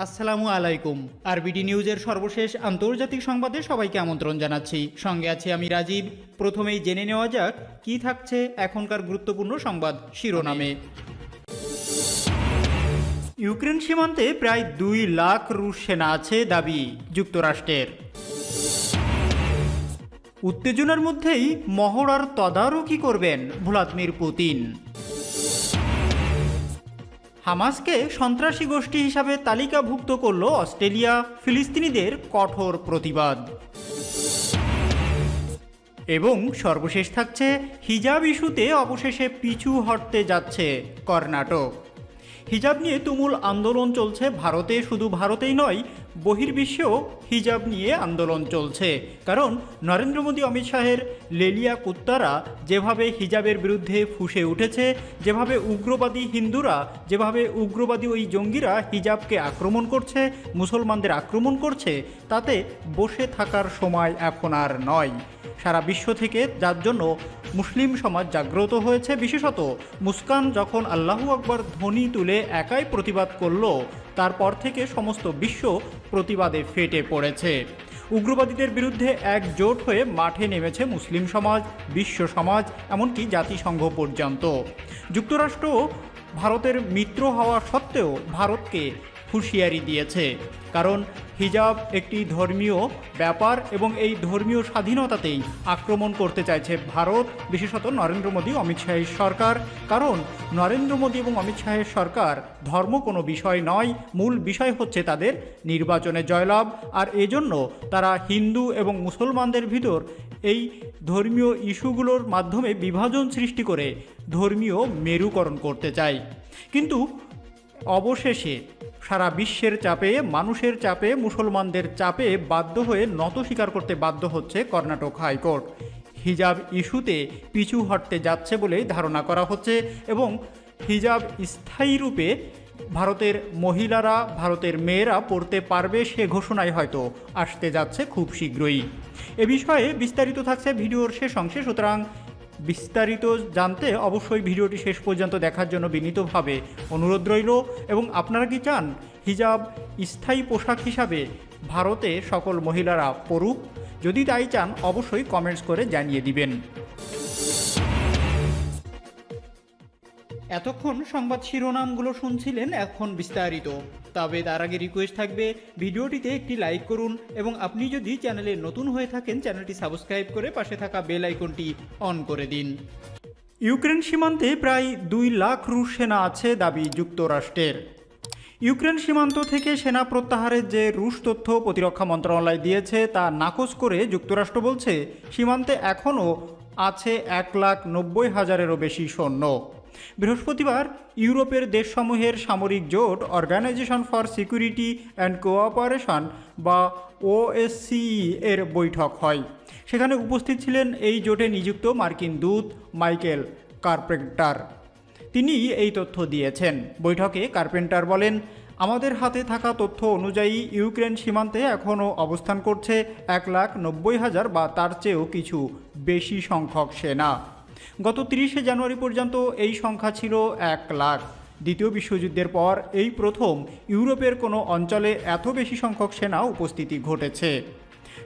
আসসালামু আলাইকুম। আরবিডি নিউজের সর্বশেষ আন্তর্জাতিক সংবাদে সবাইকে আমন্ত্রণ জানাচ্ছি। সঙ্গে আছি আমি রাজীব। প্রথমেই জেনে নেওয়া যাক কি থাকছে এখনকার গুরুত্বপূর্ণ সংবাদ শিরোনামে। ইউক্রেন সীমান্তে প্রায় 2 লাখ রুশ সেনা আছে দাবি যুক্তরাষ্ট্রের। উত্তেজনার মধ্যেই মহড়ার তদারকি করবেন ভ্লাদিমির পুতিন। হামাসকে সন্ত্রাসী গোষ্ঠী হিসাবে তালিকাভুক্ত করল অস্ট্রেলিয়া, ফিলিস্তিনিদের কঠোর প্রতিবাদ। এবং সর্বশেষ থাকছে হিজাব ইস্যুতে অবশেষে পিছু হটতে যাচ্ছে কর্ণাটক। হিজাব নিয়ে তুমুল আন্দোলন চলছে ভারতে, শুধু ভারতেই নয় বহির্বিশ্বেও হিজাব নিয়ে আন্দোলন চলছে। কারণ নরেন্দ্র মোদী অমিত শাহের লেলিয়া কুত্তারা যেভাবে হিজাবের বিরুদ্ধে ফুঁসে উঠেছে, যেভাবে উগ্রবাদী হিন্দুরা, যেভাবে উগ্রবাদী ওই জঙ্গিরা হিজাবকে আক্রমণ করছে, মুসলমানদের আক্রমণ করছে, তাতে বসে থাকার সময় এখন আর নয়। সারা বিশ্ব থেকে যার জন্য মুসলিম সমাজ জাগ্রত হয়েছে। বিশেষত মুস্কান যখন আল্লাহু আকবার ধ্বনি তুলে একাই প্রতিবাদ করল, তারপর থেকে সমস্ত বিশ্ব প্রতিবাদে ফেটে পড়েছে। উগ্রবাদীদের বিরুদ্ধে একজোট হয়ে মাঠে নেমেছে মুসলিম সমাজ, বিশ্ব সমাজ, এমনকি জাতিসংঘ পর্যন্ত। যুক্তরাষ্ট্র ভারতের মিত্র হওয়া সত্ত্বেও ভারতকে হুঁশিয়ারি দিয়েছে, কারণ হিজাব একটি ধর্মীয় ব্যাপার এবং এই ধর্মীয় স্বাধীনতাতেই আক্রমণ করতে চাইছে ভারত, বিশেষত নরেন্দ্র মোদী অমিত শাহের সরকার। কারণ নরেন্দ্র মোদী এবং অমিত শাহের সরকার ধর্ম কোনো বিষয় নয়, মূল বিষয় হচ্ছে তাদের নির্বাচনে জয়লাভ। আর এজন্য তারা হিন্দু এবং মুসলমানদের ভিতর এই ধর্মীয় ইস্যুগুলোর মাধ্যমে বিভাজন সৃষ্টি করে ধর্মীয় মেরুকরণ করতে চায়। কিন্তু অবশেষে সারা বিশ্বের চাপে, মানুষের চাপে, মুসলমানদের চাপে বাধ্য হয়ে নত স্বীকার করতে বাধ্য হচ্ছে কর্ণাটক হাইকোর্ট। হিজাব ইস্যুতে পিছু হটতে যাচ্ছে বলেই ধারণা করা হচ্ছে এবং হিজাব স্থায়ী রূপে ভারতের মহিলারা, ভারতের মেয়েরা পড়তে পারবে সে ঘোষণাই হয়তো আসতে যাচ্ছে খুব শীঘ্রই। এ বিষয়ে বিস্তারিত থাকছে ভিডিওর শেষ অংশে, সুতরাং বিস্তারিত জানতে অবশ্যই ভিডিওটি শেষ পর্যন্ত দেখার জন্য বিনীতভাবে অনুরোধ রইল। এবং আপনারা কি চান হিজাব স্থায়ী পোশাক হিসাবে ভারতে সকল মহিলারা পড়ুক? যদি তাই চান অবশ্যই কমেন্টস করে জানিয়ে দিবেন। এতক্ষণ সংবাদ শিরোনামগুলো শুনছিলেন, এখন বিস্তারিত। তবে তার আগে রিকোয়েস্ট থাকবে ভিডিওটিতে একটি লাইক করুন এবং আপনি যদি চ্যানেলে নতুন হয়ে থাকেন চ্যানেলটি সাবস্ক্রাইব করে পাশে থাকা বেল আইকনটি অন করে দিন। ইউক্রেন সীমান্তে প্রায় 2 লাখ রুশ সেনা আছে দাবি যুক্তরাষ্ট্রের। ইউক্রেন সীমান্ত থেকে সেনা প্রত্যাহারের যে রুশ তথ্য প্রতিরক্ষা মন্ত্রণালয় দিয়েছে তা নাকচ করে যুক্তরাষ্ট্র বলছে সীমান্তে এখনও আছে 1,90,000-এরও বেশি সৈন্য। বৃহস্পতিবার ইউরোপের দেশসমূহের সামরিক জোট organization for security and cooperation বা ওএসসিই এর বৈঠক হয়। সেখানে উপস্থিত ছিলেন এই জোটে নিযুক্ত মার্কিন দূত মাইকেল কার্পেন্টার। তিনি এই তথ্য দিয়েছেন। বৈঠকে কার্পেন্টার বলেন, আমাদের হাতে থাকা তথ্য অনুযায়ী ইউক্রেন সীমান্তে এখনও অবস্থান করছে 1,90,000 বা তার চেয়েও কিছু বেশি সংখ্যক সেনা। গত 30শে জানুয়ারি পর্যন্ত এই সংখ্যা ছিল 1 লাখ। দ্বিতীয় বিশ্বযুদ্ধের পর এই প্রথম ইউরোপের কোনো অঞ্চলে এত বেশি সংখ্যক সেনা উপস্থিতি ঘটেছে।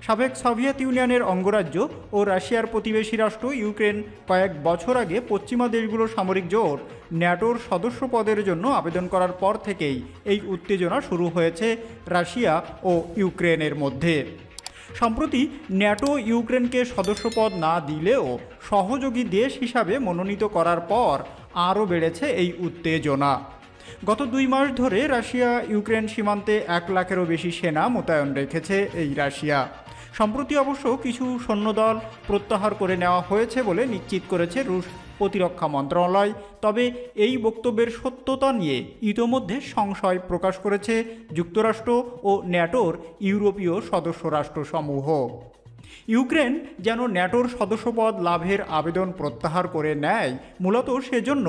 সাবেক সোভিয়েত ইউনিয়নের অঙ্গরাজ্য ও রাশিয়ার প্রতিবেশী রাষ্ট্র ইউক্রেন কয়েক বছর আগে পশ্চিমা দেশগুলোর সামরিক জোট ন্যাটোর সদস্য পদের জন্য আবেদন করার পর থেকেই এই উত্তেজনা শুরু হয়েছে রাশিয়া ও ইউক্রেনের মধ্যে। সম্প্রতি ন্যাটো ইউক্রেনকে সদস্যপদ না দিলেও সহযোগী দেশ হিসাবে মনোনীত করার পর আরও বেড়েছে এই উত্তেজনা। গত 2 মাস ধরে রাশিয়া ইউক্রেন সীমান্তে 1 লাখেরও বেশি সেনা মোতায়েন রেখেছে এই রাশিয়া। সম্প্রতি অবশ্য কিছু সৈন্যদল প্রত্যাহার করে নেওয়া হয়েছে বলে নিশ্চিত করেছে রুশ প্রতিরক্ষা মন্ত্রণালয়। তবে এই বক্তব্যের সত্যতা নিয়ে ইতোমধ্যে সংশয় প্রকাশ করেছে যুক্তরাষ্ট্র ও ন্যাটোর ইউরোপীয় সদস্য রাষ্ট্রসমূহ। ইউক্রেন যেন ন্যাটোর সদস্যপদ লাভের আবেদন প্রত্যাহার করে নেয়, মূলত সেজন্য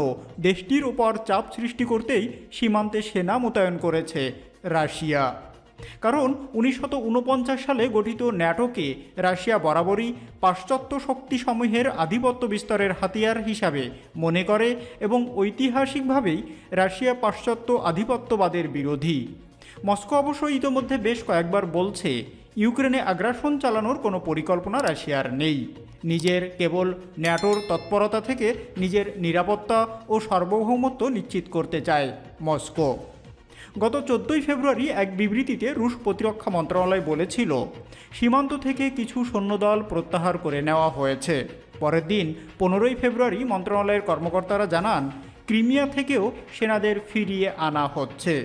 দেশটির ওপর চাপ সৃষ্টি করতেই সীমান্তে সেনা মোতায়েন করেছে রাশিয়া। কারণ 1949 সালে গঠিত ন্যাটোকে রাশিয়া বরাবরই পাশ্চাত্য শক্তিসমূহের আধিপত্য বিস্তারের হাতিয়ার হিসাবে মনে করে এবং ঐতিহাসিকভাবেই রাশিয়া পাশ্চাত্য আধিপত্যবাদের বিরোধী। মস্কো অবশ্য ইতোমধ্যে বেশ কয়েকবার বলছে ইউক্রেনে আগ্রাসন চালানোর কোনো পরিকল্পনা রাশিয়ার নেই। নিজের কেবল ন্যাটোর তৎপরতা থেকে নিজের নিরাপত্তা ও সার্বভৌমত্ব নিশ্চিত করতে চায় মস্কো। গত 14ই ফেব্রুয়ারি এক বিবৃতিতে রুশ প্রতিরক্ষা মন্ত্রণালয় বলেছিল সীমান্ত থেকে কিছু সৈন্যদল প্রত্যাহার করে নেওয়া হয়েছে। পরের দিন 15ই ফেব্রুয়ারি মন্ত্রণালয়ের কর্মকর্তারা জানান ক্রিমিয়া থেকেও সেনাদের ফিরিয়ে আনা হচ্ছে।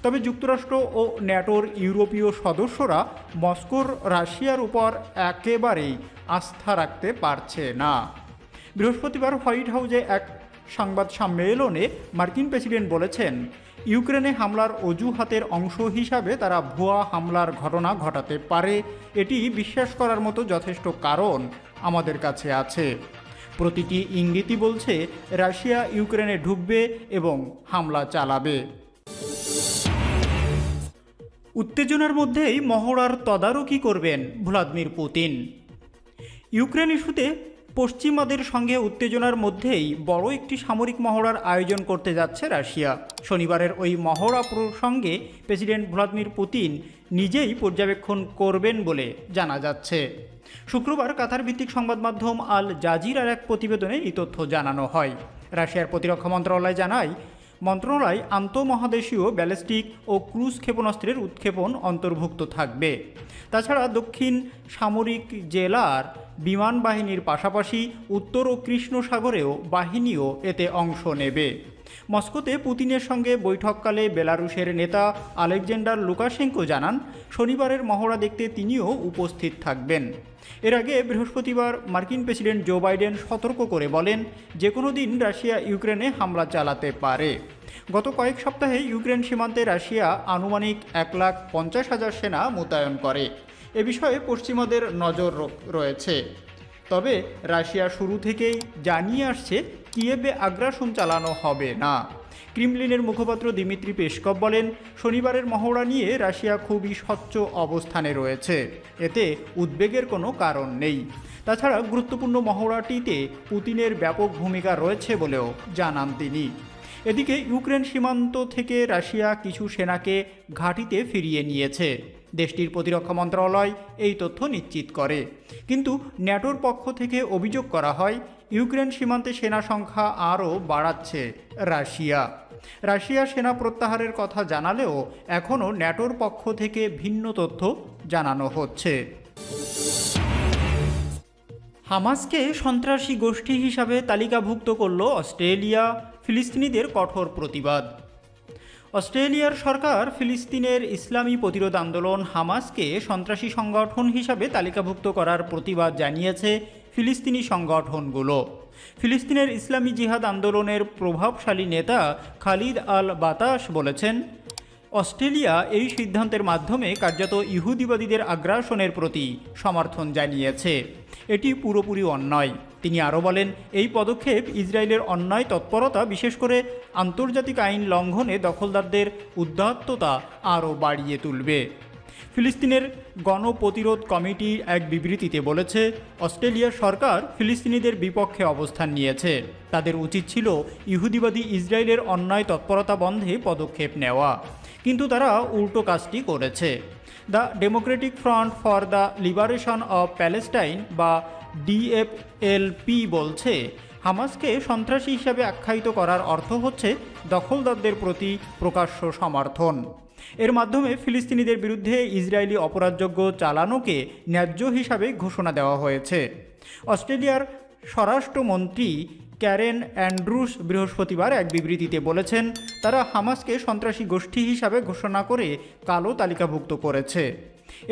তবে যুক্তরাষ্ট্র ও ন্যাটোর ইউরোপীয় সদস্যরা মস্কোর রাশিয়ার উপর একেবারেই আস্থা রাখতে পারছে না। বৃহস্পতিবার হোয়াইট হাউসে এক সংবাদ সম্মেলনে মার্কিন প্রেসিডেন্ট বলেছেন ইউক্রেনে হামলার অজুহাতের অংশ হিসাবে তারা ভুয়া হামলার ঘটনা ঘটাতে পারে, এটি বিশ্বাস করার মতো যথেষ্ট কারণ আমাদের কাছে আছে। প্রতিটি ইঙ্গিতই বলছে রাশিয়া ইউক্রেনে ঢুকবে এবং হামলা চালাবে। উত্তেজনার মধ্যেই মহড়ার তদারকি করবেন ভ্লাদিমির পুতিন। ইউক্রেন ইস্যুতে পশ্চিমাদের সঙ্গে উত্তেজনার মধ্যেই বড় একটি সামরিক মহড়ার আয়োজন করতে যাচ্ছে রাশিয়া। শনিবারের ওই মহড়া প্রসঙ্গে প্রেসিডেন্ট ভ্লাদিমির পুতিন নিজেই পর্যবেক্ষণ করবেন বলে জানা যাচ্ছে। শুক্রবার কাতার ভিত্তিক সংবাদ মাধ্যম আল জাজিরার এক প্রতিবেদনে এই তথ্য জানানো হয়। রাশিয়ার প্রতিরক্ষা মন্ত্রণালয় জানায় মন্ত্রণালয় আন্তঃমহাদেশীয় ব্যালিস্টিক ও ক্রুজ ক্ষেপণাস্ত্রের উৎক্ষেপণ অন্তর্ভুক্ত থাকবে। তাছাড়া দক্ষিণ সামরিক জেলার বিমান বাহিনীর পাশাপাশি উত্তর ও কৃষ্ণ সাগরেও বাহিনীও এতে অংশ নেবে। মস্কোতে পুতিনের সঙ্গে বৈঠককালে বেলারুশের নেতা আলেকজান্ডার লুকাশেঙ্কো জানান শনিবারের মহড়া দেখতে তিনিও উপস্থিত থাকবেন। এর আগে বৃহস্পতিবার মার্কিন প্রেসিডেন্ট জো বাইডেন সতর্ক করে বলেন যে কোনো দিন রাশিয়া ইউক্রেনে হামলা চালাতে পারে। গত কয়েক সপ্তাহে ইউক্রেন সীমান্তে রাশিয়া আনুমানিক 1,50,000 সেনা মোতায়েন করে। এ বিষয়ে পশ্চিমাদের নজর রয়েছে। তবে রাশিয়া শুরু থেকেই জানিয়ে আসছে কিয়েভে আগ্রাসন চালানো হবে না। ক্রেমলিনের মুখপাত্র দিমিত্রি পেসকভ বলেন শনিবারের মহড়া নিয়ে রাশিয়া খুবই স্বচ্ছ অবস্থানে রয়েছে, এতে উদ্বেগের কোনো কারণ নেই। তাছাড়া গুরুত্বপূর্ণ মহড়াটিতে পুতিনের ব্যাপক ভূমিকা রয়েছে বলেও জানান তিনি। এদিকে ইউক্রেন সীমান্ত থেকে রাশিয়া কিছু সেনাকে ঘাঁটিতে ফিরিয়ে নিয়েছে। দেশটির প্রতিরক্ষা মন্ত্রণালয় এই তথ্য নিশ্চিত করে। কিন্তু ন্যাটোর পক্ষ থেকে অভিযোগ করা হয় ইউক্রেন সীমান্তে সেনা সংখ্যা আরও বাড়াচ্ছে রাশিয়া। রাশিয়া সেনা প্রত্যাহারের কথা জানালেও এখনও ন্যাটোর পক্ষ থেকে ভিন্ন তথ্য জানানো হচ্ছে। হামাসকে সন্ত্রাসী গোষ্ঠী হিসাবে তালিকাভুক্ত করল অস্ট্রেলিয়া, ফিলিস্তিনিদের কঠোর প্রতিবাদ। অস্ট্রেলিয়ার সরকার ফিলিস্তিনের ইসলামী প্রতিরোধ আন্দোলন হামাসকে সন্ত্রাসী সংগঠন হিসাবে তালিকাভুক্ত করার প্রতিবাদ জানিয়েছে ফিলিস্তিনি সংগঠনগুলো। ফিলিস্তিনের ইসলামী জিহাদ আন্দোলনের প্রভাবশালী নেতা খালিদ আল বাতাস বলেছেন অস্ট্রেলিয়া এই সিদ্ধান্তের মাধ্যমে কার্যত ইহুদিবাদীদের আগ্রাসনের প্রতি সমর্থন জানিয়েছে। এটি পুরোপুরি অন্যায়। তিনি আরও বলেন এই পদক্ষেপ ইসরায়েলের অন্যায় তৎপরতা, বিশেষ করে আন্তর্জাতিক আইন লঙ্ঘনে দখলদারদের উদ্যত্ততা আরও বাড়িয়ে তুলবে। ফিলিস্তিনের গণপ্রতিরোধ কমিটি এক বিবৃতিতে বলেছে অস্ট্রেলিয়ার সরকার ফিলিস্তিনিদের বিপক্ষে অবস্থান নিয়েছে। তাদের উচিত ছিল ইহুদিবাদী ইসরায়েলের অন্যায় তৎপরতা বন্ধে পদক্ষেপ নেওয়া, কিন্তু তারা উল্টো কাজটি করেছে। The Democratic front for the liberation of Palestine বা ডিএফএলপি বলছে হামাসকে সন্ত্রাসী হিসাবে আখ্যায়িত করার অর্থ হচ্ছে দখলদারদের প্রতি প্রকাশ্য সমর্থন। এর মাধ্যমে ফিলিস্তিনিদের বিরুদ্ধে ইসরায়েলি অপরাধযোগ্য চালানোকে ন্যায্য হিসাবে ঘোষণা দেওয়া হয়েছে। অস্ট্রেলিয়ার স্বরাষ্ট্রমন্ত্রী ক্যারেন অ্যান্ড্রুস বৃহস্পতিবার এক বিবৃতিতে বলেছেন তারা হামাসকে সন্ত্রাসী গোষ্ঠী হিসাবে ঘোষণা করে কালো তালিকাভুক্ত করেছে।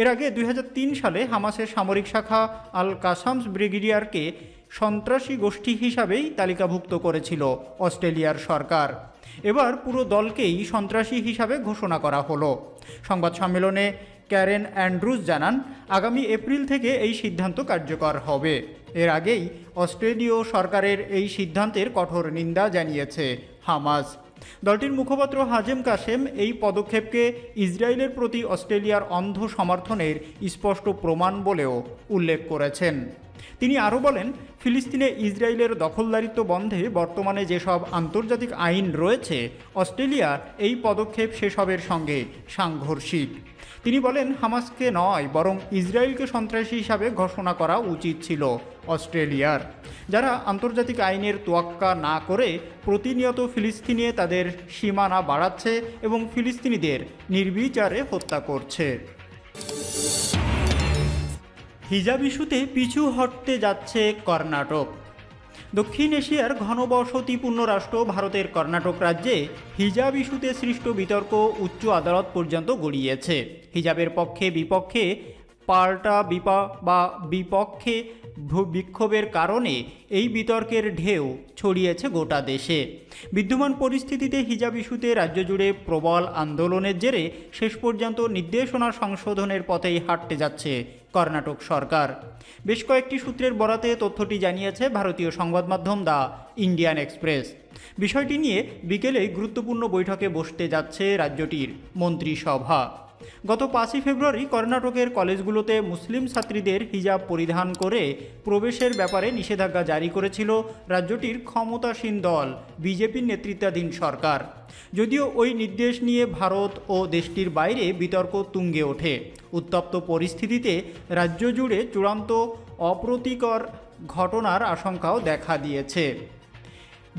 এর আগে 2003 সালে হামাসের সামরিক শাখা আল কাসামস ব্রিগেডিয়ারকে সন্ত্রাসী গোষ্ঠী হিসাবেই তালিকাভুক্ত করেছিল অস্ট্রেলিয়ার সরকার। এবার পুরো দলকেই সন্ত্রাসী হিসাবে ঘোষণা করা হলো। সংবাদ সম্মেলনে ক্যারেন অ্যান্ড্রুস জানান আগামী এপ্রিল থেকে এই সিদ্ধান্ত কার্যকর হবে। এর আগেই অস্ট্রেলীয় সরকারের এই সিদ্ধান্তের কঠোর নিন্দা জানিয়েছে হামাস। দলটির মুখপাত্র হাজেম কাসেম এই পদক্ষেপকে ইসরায়েলের প্রতি অস্ট্রেলিয়ার অন্ধ সমর্থনের স্পষ্ট প্রমাণ বলেও উল্লেখ করেছেন। তিনি আরও বলেন, ফিলিস্তিনে ইসরায়েলের দখলদারিত্ব বন্ধে বর্তমানে যেসব আন্তর্জাতিক আইন রয়েছে, অস্ট্রেলিয়ার এই পদক্ষেপ সেসবের সঙ্গে সাংঘর্ষিক। তিনি বলেন, হামাসকে নয় বরং ইসরায়েলকে সন্ত্রাসী হিসাবে ঘোষণা করা উচিত ছিল অস্ট্রেলিয়ার, যারা আন্তর্জাতিক আইনের তোয়াক্কা না করে প্রতিনিয়ত ফিলিস্তিনে তাদের সীমানা বাড়াচ্ছে এবং ফিলিস্তিনিদের নির্বিচারে হত্যা করছে। হিজাব ইস্যুতে পিছু হটতে যাচ্ছে কর্ণাটক। দক্ষিণ এশিয়ার ঘনবসতিপূর্ণ রাষ্ট্র ভারতের কর্ণাটক রাজ্যে হিজাব ইস্যুতে সৃষ্ট বিতর্ক উচ্চ আদালত পর্যন্ত গড়িয়েছে। হিজাবের পক্ষে বিপক্ষে পাল্টা বিপক্ষে বিক্ষোভের কারণে এই বিতর্কের ঢেউ ছড়িয়েছে গোটা দেশে। বিদ্যমান পরিস্থিতিতে হিজাব ইস্যুতে রাজ্য জুড়ে প্রবল আন্দোলনের জেরে শেষ পর্যন্ত নির্দেশনা সংশোধনের পথেই হাঁটতে যাচ্ছে কর্ণাটক সরকার। বেশ কয়েকটি সূত্রের বরাতে তথ্যটি জানিয়েছে ভারতীয় সংবাদ মাধ্যম দ্য ইন্ডিয়ান এক্সপ্রেস। বিষয়টি নিয়ে বিকেলে গুরুত্বপূর্ণ বৈঠকে বসতে যাচ্ছে রাজ্যটির মন্ত্রিসভা। গত 5 ফেব্রুয়ারি কর্ণাটকের কলেজগুলোতে মুসলিম ছাত্রীদের হিজাব পরিধান করে প্রবেশের ব্যাপারে নিষেধাজ্ঞা জারি করেছিল রাজ্যটির ক্ষমতাসীন দল বিজেপির নেতৃত্বাধীন সরকার। যদিও ওই নির্দেশ নিয়ে ভারত ও দেশটির বাইরে বিতর্ক তুঙ্গে ওঠে। উত্তপ্ত পরিস্থিতিতে রাজ্য জুড়ে চূড়ান্ত অপ্রীতিকর ঘটনার আশঙ্কাও দেখা দিয়েছে।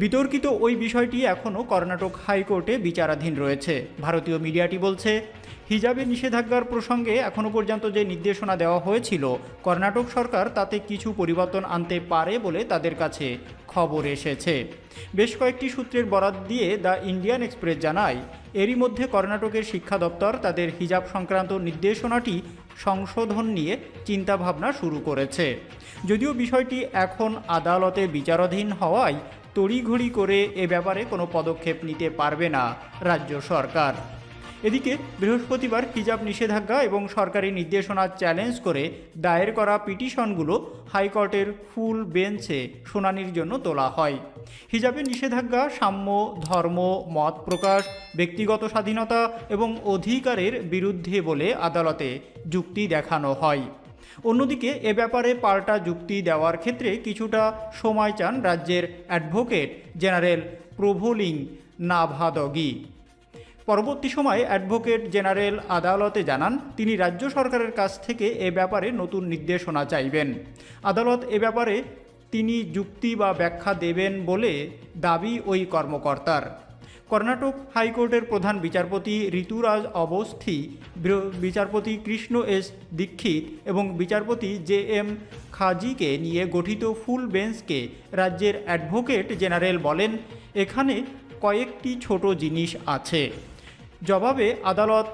বিতর্কিত ওই বিষয়টি এখনও কর্ণাটক হাইকোর্টে বিচারাধীন রয়েছে। ভারতীয় মিডিয়াটি বলছে, হিজাবে নিষেধাজ্ঞার প্রসঙ্গে এখনও পর্যন্ত যে নির্দেশনা দেওয়া হয়েছিল, কর্ণাটক সরকার তাতে কিছু পরিবর্তন আনতে পারে বলে তাদের কাছে খবর এসেছে। বেশ কয়েকটি সূত্রের বরাত দিয়ে দ্য ইন্ডিয়ান এক্সপ্রেস জানায়, এরই মধ্যে কর্ণাটকের শিক্ষা দপ্তর তাদের হিজাব সংক্রান্ত নির্দেশনাটি সংশোধন নিয়ে চিন্তাভাবনা শুরু করেছে। যদিও বিষয়টি এখন আদালতে বিচারাধীন হওয়ায় তড়িঘড়ি করে এ ব্যাপারে কোনো পদক্ষেপ নিতে পারবে না রাজ্য সরকার। এদিকে বৃহস্পতিবার হিজাব নিষেধাজ্ঞা এবং সরকারি নির্দেশনা চ্যালেঞ্জ করে দায়ের করা পিটিশনগুলো হাইকোর্টের ফুল বেঞ্চে শুনানির জন্য তোলা হয়। হিজাবের নিষেধাজ্ঞা সাম্য, ধর্ম, মত প্রকাশ, ব্যক্তিগত স্বাধীনতা এবং অধিকারের বিরুদ্ধে বলে আদালতে যুক্তি দেখানো হয়। অন্যদিকে এ ব্যাপারে পাল্টা যুক্তি দেওয়ার ক্ষেত্রে কিছুটা সময় চান রাজ্যের অ্যাডভোকেট জেনারেল প্রভুলিং নাভাদগি। পরবর্তী সময়ে অ্যাডভোকেট জেনারেল আদালতে জানান, তিনি রাজ্য সরকারের কাছ থেকে এ ব্যাপারে নতুন নির্দেশনা চাইবেন। আদালত এ ব্যাপারে তিনি যুক্তি বা ব্যাখ্যা দেবেন বলে দাবি ওই কর্মকর্তার। কর্ণাটক হাইকোর্টের প্রধান বিচারপতি ঋতুরাজ অবস্থি, বিচারপতি কৃষ্ণ এস দীক্ষিত এবং বিচারপতি জে এম খাজিকে নিয়ে গঠিত ফুল বেঞ্চকে রাজ্যের অ্যাডভোকেট জেনারেল বলেন, এখানে কয়েকটি ছোট জিনিস আছে। জবাবে আদালত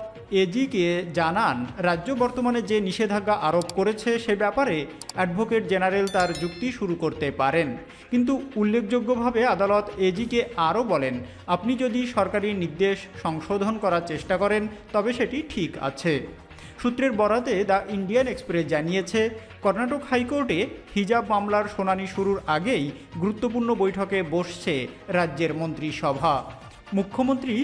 এজিকে জানান, রাজ্য বর্তমানে যে নিষেধাজ্ঞা আরোপ করেছে সে ব্যাপারে অ্যাডভোকেট জেনারেল তার যুক্তি শুরু করতে পারেন। কিন্তু উল্লেখযোগ্যভাবে আদালত এজিকে আরও বলেন, আপনি যদি সরকারি নির্দেশ সংশোধন করার চেষ্টা করেন তবে সেটি ঠিক আছে। সূত্রের বরাতে দ্য ইন্ডিয়ান এক্সপ্রেস জানিয়েছে, কর্ণাটক হাইকোর্টে হিজাব মামলার শুনানি শুরুর আগেই গুরুত্বপূর্ণ বৈঠকে বসছে রাজ্যের মন্ত্রিসভা। মুখ্যমন্ত্রী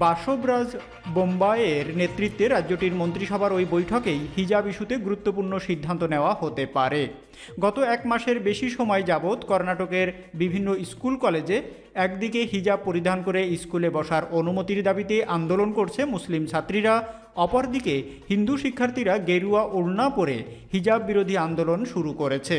বাসবরাজ বোম্বাইয়ের নেতৃত্বে রাজ্যটির মন্ত্রিসভার ওই বৈঠকেই হিজাব ইস্যুতে গুরুত্বপূর্ণ সিদ্ধান্ত নেওয়া হতে পারে। গত 1 মাসের বেশি সময় যাবৎ কর্ণাটকের বিভিন্ন স্কুল কলেজে একদিকে হিজাব পরিধান করে স্কুলে বসার অনুমতির দাবিতে আন্দোলন করছে মুসলিম ছাত্রীরা, অপরদিকে হিন্দু শিক্ষার্থীরা গেরুয়া ওড়না পরে হিজাব বিরোধী আন্দোলন শুরু করেছে।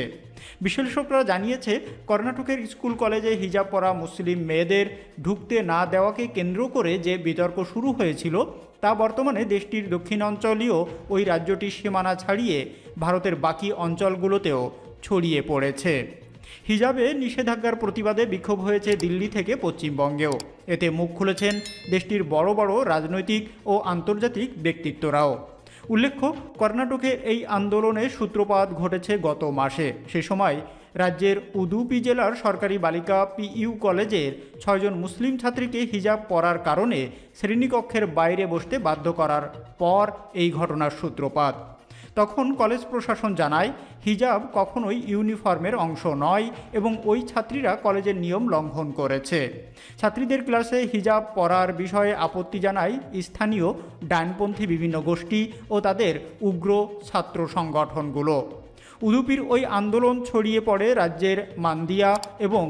বিশ্লেষকরা জানিয়েছে, কর্ণাটকের স্কুল কলেজে হিজাব পরা মুসলিম মেয়েদের ঢুকতে না দেওয়াকে কেন্দ্র করে যে বিতর্ক শুরু হয়েছিল তা বর্তমানে দেশটির দক্ষিণাঞ্চলীয় ওই রাজ্যটির সীমানা ছাড়িয়ে ভারতের বাকি অঞ্চলগুলোতেও ছড়িয়ে পড়েছে। হিজাবে নিষেধাজ্ঞার প্রতিবাদে বিক্ষোভ হয়েছে দিল্লি থেকে পশ্চিমবঙ্গেও। এতে মুখ খুলেছেন দেশটির বড় বড় রাজনৈতিক ও আন্তর্জাতিক ব্যক্তিত্বরাও। উল্লেখ্য, কর্ণাটকে এই আন্দোলনের সূত্রপাত ঘটেছে গত মাসে। সে সময় রাজ্যের উদুপি জেলার সরকারি বালিকা পিইউ কলেজের 6 জন মুসলিম ছাত্রীকে হিজাব পরার কারণে শ্রেণীকক্ষের বাইরে বসতে বাধ্য করার পর এই ঘটনার সূত্রপাত। তখন কলেজ প্রশাসন জানায়, হিজাব কখনোই ইউনিফর্মের অংশ নয় এবং ওই ছাত্রীরা কলেজের নিয়ম লঙ্ঘন করেছে। ছাত্রীদের ক্লাসে হিজাব পরার বিষয়ে আপত্তি জানায় স্থানীয় ডানপন্থী বিভিন্ন গোষ্ঠী ও তাদের উগ্র ছাত্র সংগঠনগুলো। উদুপির ওই আন্দোলন ছড়িয়ে পড়ে রাজ্যের মান্দিয়া এবং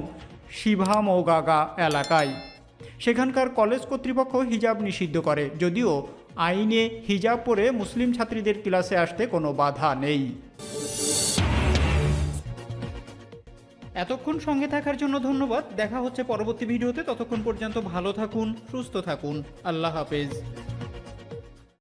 শিভামোগাগা এলাকায়। সেখানকার কলেজ কর্তৃপক্ষ হিজাব নিষিদ্ধ করে, যদিও আইনে হিজাব পরে মুসলিম ছাত্রীদের ক্লাসে আসতে কোনো বাধা নেই। এতক্ষণ সঙ্গে থাকার জন্য ধন্যবাদ। দেখা হচ্ছে পরবর্তী ভিডিওতে। ততক্ষণ পর্যন্ত ভালো থাকুন, সুস্থ থাকুন। আল্লাহ হাফেজ।